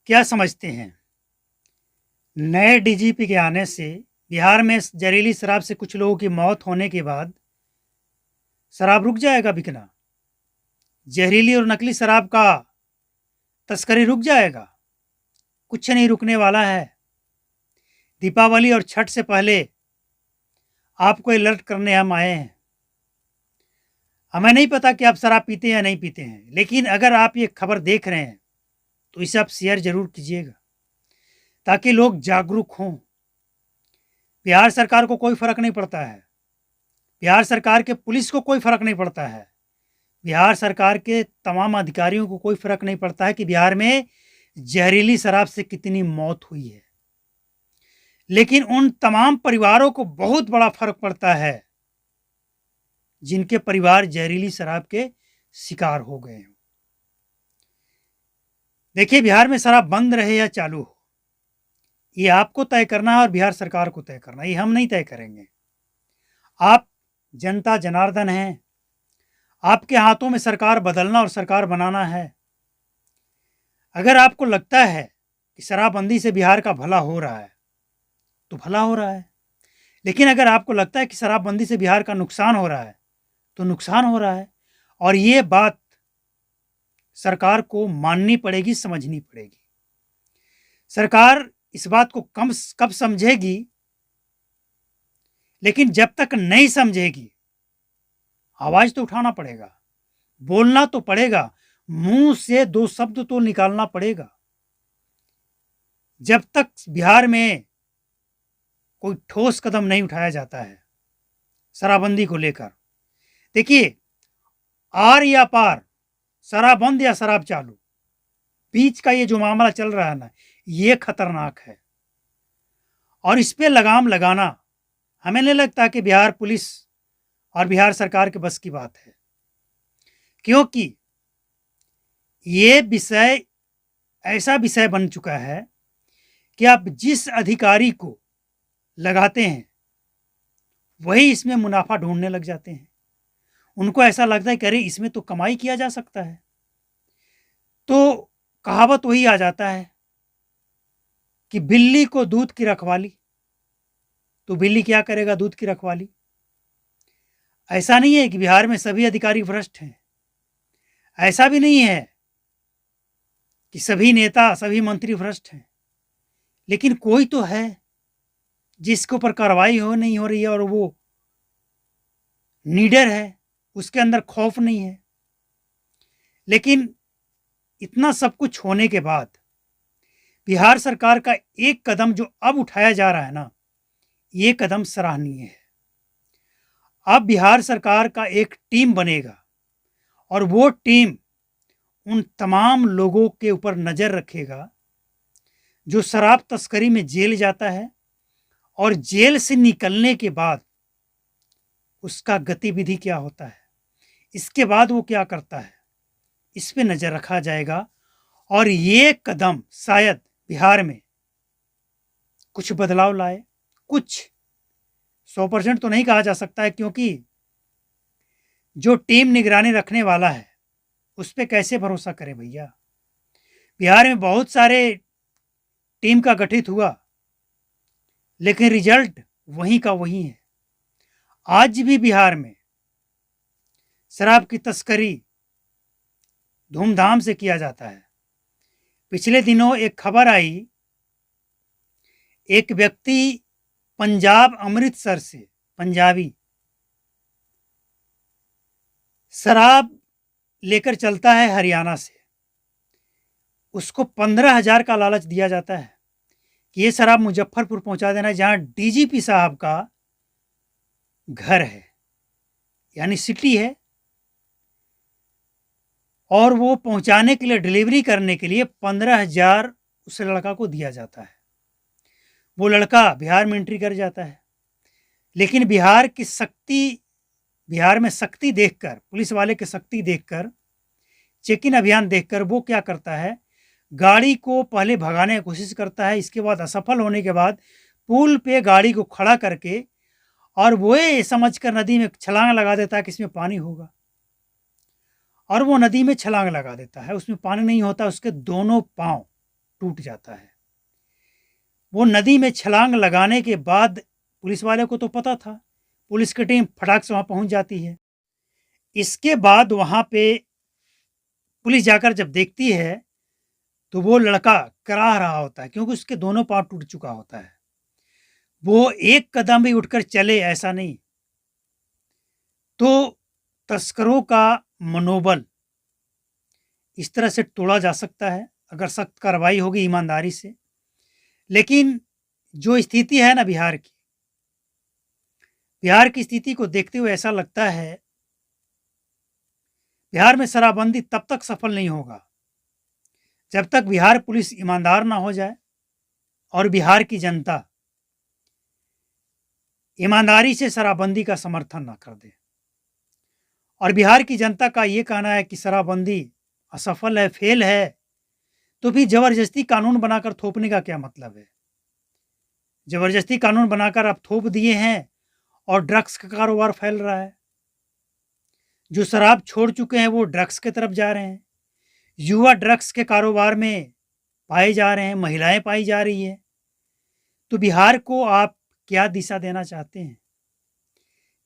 क्या समझते हैं? नए डीजीपी के आने से बिहार में जहरीली शराब से कुछ लोगों की मौत होने के बाद शराब रुक जाएगा बिकना? जहरीली और नकली शराब का तस्करी रुक जाएगा? कुछ नहीं रुकने वाला है। दीपावली और छठ से पहले आपको अलर्ट करने हम आए हैं। हमें नहीं पता कि आप शराब पीते हैं या नहीं पीते हैं, लेकिन अगर आप ये खबर देख रहे हैं तो इसे आप शेयर जरूर कीजिएगा ताकि लोग जागरूक हों। बिहार सरकार को कोई फर्क नहीं पड़ता है, बिहार सरकार के पुलिस को कोई फर्क नहीं पड़ता है, बिहार सरकार के तमाम अधिकारियों को कोई फर्क नहीं पड़ता है कि बिहार में जहरीली शराब से कितनी मौत हुई है। लेकिन उन तमाम परिवारों को बहुत बड़ा फर्क पड़ता है जिनके परिवार जहरीली शराब के शिकार हो गए हैं। देखिए, बिहार में शराब बंद रहे या चालू हो, ये आपको तय करना है और बिहार सरकार को तय करना है, ये हम नहीं तय करेंगे। आप जनता जनार्दन हैं, आपके हाथों में सरकार बदलना और सरकार बनाना है। अगर आपको लगता है कि शराबबंदी से बिहार का भला हो रहा है तो भला हो रहा है, लेकिन अगर आपको लगता है कि शराबबंदी से बिहार का नुकसान हो रहा है तो नुकसान हो रहा है। और ये बात सरकार को माननी पड़ेगी, समझनी पड़ेगी। सरकार इस बात को कब समझेगी, लेकिन जब तक नहीं समझेगी आवाज तो उठाना पड़ेगा, बोलना तो पड़ेगा, मुंह से दो शब्द तो निकालना पड़ेगा। जब तक बिहार में कोई ठोस कदम नहीं उठाया जाता है शराबबंदी को लेकर, देखिए, आर या पार, शराब बंद या शराब चालू, बीच का ये जो मामला चल रहा है ना, ये खतरनाक है। और इस पे लगाम लगाना हमें नहीं लगता कि बिहार पुलिस और बिहार सरकार के बस की बात है, क्योंकि ये विषय ऐसा विषय बन चुका है कि आप जिस अधिकारी को लगाते हैं वही इसमें मुनाफा ढूंढने लग जाते हैं। उनको ऐसा लगता है कि अरे इसमें तो कमाई किया जा सकता है, तो कहावत वही आ जाता है कि बिल्ली को दूध की रखवाली, तो बिल्ली क्या करेगा, दूध की रखवाली। ऐसा नहीं है कि बिहार में सभी अधिकारी भ्रष्ट हैं, ऐसा भी नहीं है कि सभी नेता सभी मंत्री भ्रष्ट हैं, लेकिन कोई तो है जिसके ऊपर कार्रवाई नहीं हो रही है और वो नीडर है, उसके अंदर खौफ नहीं है। लेकिन इतना सब कुछ होने के बाद बिहार सरकार का एक कदम जो अब उठाया जा रहा है ना, ये कदम सराहनीय है। अब बिहार सरकार का एक टीम बनेगा और वो टीम उन तमाम लोगों के ऊपर नजर रखेगा जो शराब तस्करी में जेल जाता है और जेल से निकलने के बाद उसका गतिविधि क्या होता है, इसके बाद वो क्या करता है, इस पे नजर रखा जाएगा। और ये कदम शायद बिहार में कुछ बदलाव लाए, कुछ 100% तो नहीं कहा जा सकता है, क्योंकि जो टीम निगरानी रखने वाला है उस पर कैसे भरोसा करें भैया। बिहार में बहुत सारे टीम का गठित हुआ, लेकिन रिजल्ट वहीं का वहीं है। आज भी बिहार में शराब की तस्करी धूमधाम से किया जाता है। पिछले दिनों एक खबर आई, एक व्यक्ति पंजाब अमृतसर से, पंजाबी, शराब लेकर चलता है हरियाणा से। उसको 15,000 का लालच दिया जाता है कि ये शराब मुजफ्फरपुर पहुंचा देना, जहां डीजीपी साहब का घर है, यानी सिटी है। और वो पहुंचाने के लिए, डिलीवरी करने के लिए 15,000 उस लड़का को दिया जाता है। वो लड़का बिहार में एंट्री कर जाता है, लेकिन बिहार में सख्ती देखकर, पुलिस वाले की सख्ती देखकर, चेक इन अभियान देखकर वो क्या करता है, गाड़ी को पहले भगाने की कोशिश करता है। इसके बाद असफल होने के बाद पुल पे गाड़ी को खड़ा करके और वो ये समझकर नदी में छलांग लगा देता है कि इसमें पानी होगा, और वो नदी में छलांग लगा देता है। उसमें पानी नहीं होता, उसके दोनों पांव टूट जाता है। वो नदी में छलांग लगाने के बाद पुलिस वाले को तो पता था, पुलिस की टीम फटाक से वहाँ पहुँच जाती है। इसके बाद वहाँ पे पुलिस जाकर जब देखती है, तो वो लड़का कराह रहा होता है क्योंकि उसके दोनों पाँव टूट चुका होता है। वो एक कदम भी उठकर चले ऐसा नहीं। तो तस्करों का मनोबल इस तरह से तोड़ा जा सकता है अगर सख्त कार्रवाई होगी ईमानदारी से। लेकिन जो स्थिति है ना बिहार की स्थिति को देखते हुए ऐसा लगता है, बिहार में शराबबंदी तब तक सफल नहीं होगा जब तक बिहार पुलिस ईमानदार ना हो जाए और बिहार की जनता ईमानदारी से शराबबंदी का समर्थन ना कर दे। और बिहार की जनता का ये कहना है कि शराबबंदी असफल है, फेल है, तो फिर जबरदस्ती कानून बनाकर थोपने का क्या मतलब है? जबरदस्ती कानून बनाकर आप थोप दिए हैं और ड्रग्स का कारोबार फैल रहा है। जो शराब छोड़ चुके हैं वो ड्रग्स की तरफ जा रहे हैं, युवा ड्रग्स के कारोबार में पाए जा रहे हैं, महिलाएं पाई जा रही है। तो बिहार को आप क्या दिशा देना चाहते हैं?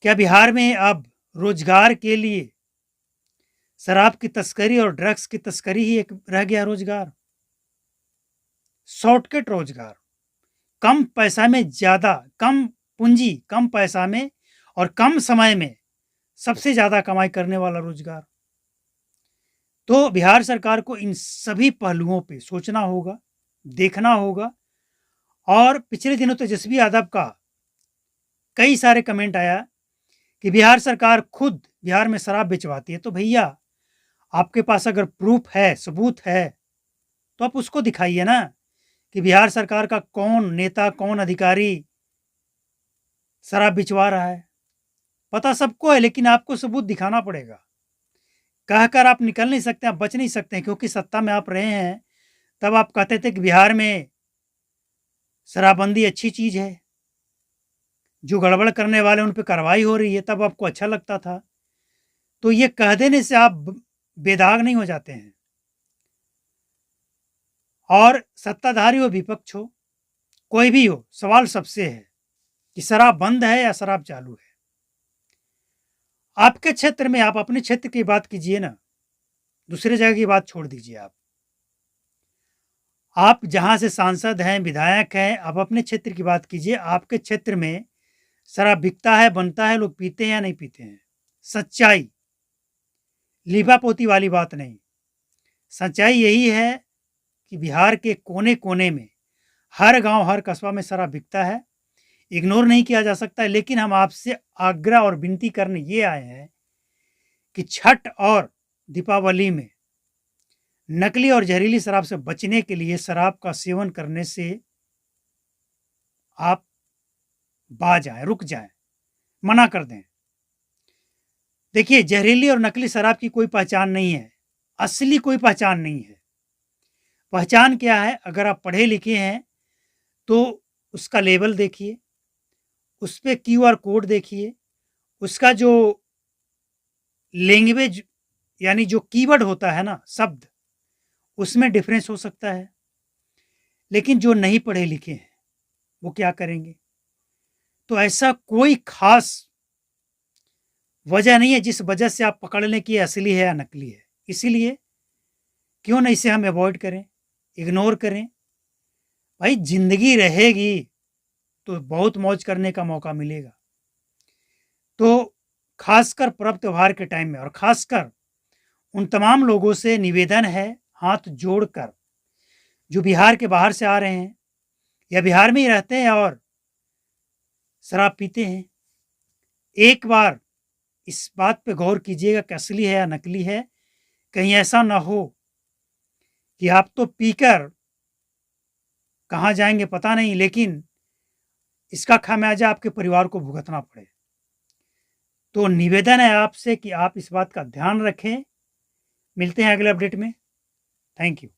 क्या बिहार में अब रोजगार के लिए शराब की तस्करी और ड्रग्स की तस्करी ही एक रह गया रोजगार? शॉर्टकट रोजगार, कम पैसा में ज़्यादा, कम पूंजी, कम पैसा में और कम समय में सबसे ज़्यादा कमाई करने वाला रोजगार। तो बिहार सरकार को इन सभी पहलुओं पे सोचना होगा, देखना होगा। और पिछले दिनों तेजस्वी यादव का कई सारे कमेंट आया कि बिहार सरकार खुद बिहार में शराब बेचवाती है। तो भैया आपके पास अगर प्रूफ है, सबूत है, तो आप उसको दिखाइए ना कि बिहार सरकार का कौन नेता, कौन अधिकारी शराब बिचवा रहा है। पता सबको है, लेकिन आपको सबूत दिखाना पड़ेगा। कहकर आप निकल नहीं सकते, आप बच नहीं सकते हैं, क्योंकि सत्ता में आप रहे हैं। तब आप कहते थे कि बिहार में शराबबंदी अच्छी चीज़ है, जो गड़बड़ करने वाले उन पे कार्रवाई हो रही है, तब आपको अच्छा लगता था। तो ये कह देने से आप बेदाग नहीं हो जाते हैं। और सत्ताधारी हो, विपक्ष हो, कोई भी हो, सवाल सबसे है कि शराब बंद है या शराब चालू है। आपके क्षेत्र में आप अपने क्षेत्र की बात कीजिए ना, दूसरे जगह की बात छोड़ दीजिए। आप जहां से सांसद हैं, विधायक हैं, आप अपने क्षेत्र की बात कीजिए। आपके क्षेत्र में शराब बिकता है, बनता है, लोग पीते हैं या नहीं पीते हैं? सच्चाई, लीपापोती वाली बात नहीं। सच्चाई यही है कि बिहार के कोने कोने में, हर गांव, हर कस्बा में शराब बिकता है। इग्नोर नहीं किया जा सकता है। लेकिन हम आपसे आग्रह और विनती करने ये आए हैं कि छठ और दीपावली में नकली और जहरीली शराब से बचने के लिए शराब का सेवन करने से आप बाज आए, रुक जाएं, मना कर दें। देखिए, जहरीली और नकली शराब की कोई पहचान नहीं है, असली कोई पहचान नहीं है। पहचान क्या है? अगर आप पढ़े लिखे हैं तो उसका लेबल देखिए, उस पे क्यूआर कोड देखिए, उसका जो लैंग्वेज यानी जो कीवर्ड होता है ना, शब्द, उसमें डिफरेंस हो सकता है। लेकिन जो नहीं पढ़े लिखे हैं वो क्या करेंगे? तो ऐसा कोई खास वजह नहीं है जिस वजह से आप पकड़ लें कि ये असली है या नकली है। इसीलिए क्यों ना इसे हम अवॉइड करें, इग्नोर करें। भाई जिंदगी रहेगी तो बहुत मौज करने का मौका मिलेगा। तो खासकर पर्व त्योहार के टाइम में, और खासकर उन तमाम लोगों से निवेदन है, हाथ जोड़कर, जो बिहार के बाहर से आ रहे हैं या बिहार में ही रहते हैं और शराब पीते हैं, एक बार इस बात पे गौर कीजिएगा कि असली है या नकली है। कहीं ऐसा ना हो कि आप तो पीकर कहाँ जाएंगे पता नहीं, लेकिन इसका खामियाजा आपके परिवार को भुगतना पड़े। तो निवेदन है आपसे कि आप इस बात का ध्यान रखें। मिलते हैं अगले अपडेट में। Thank you.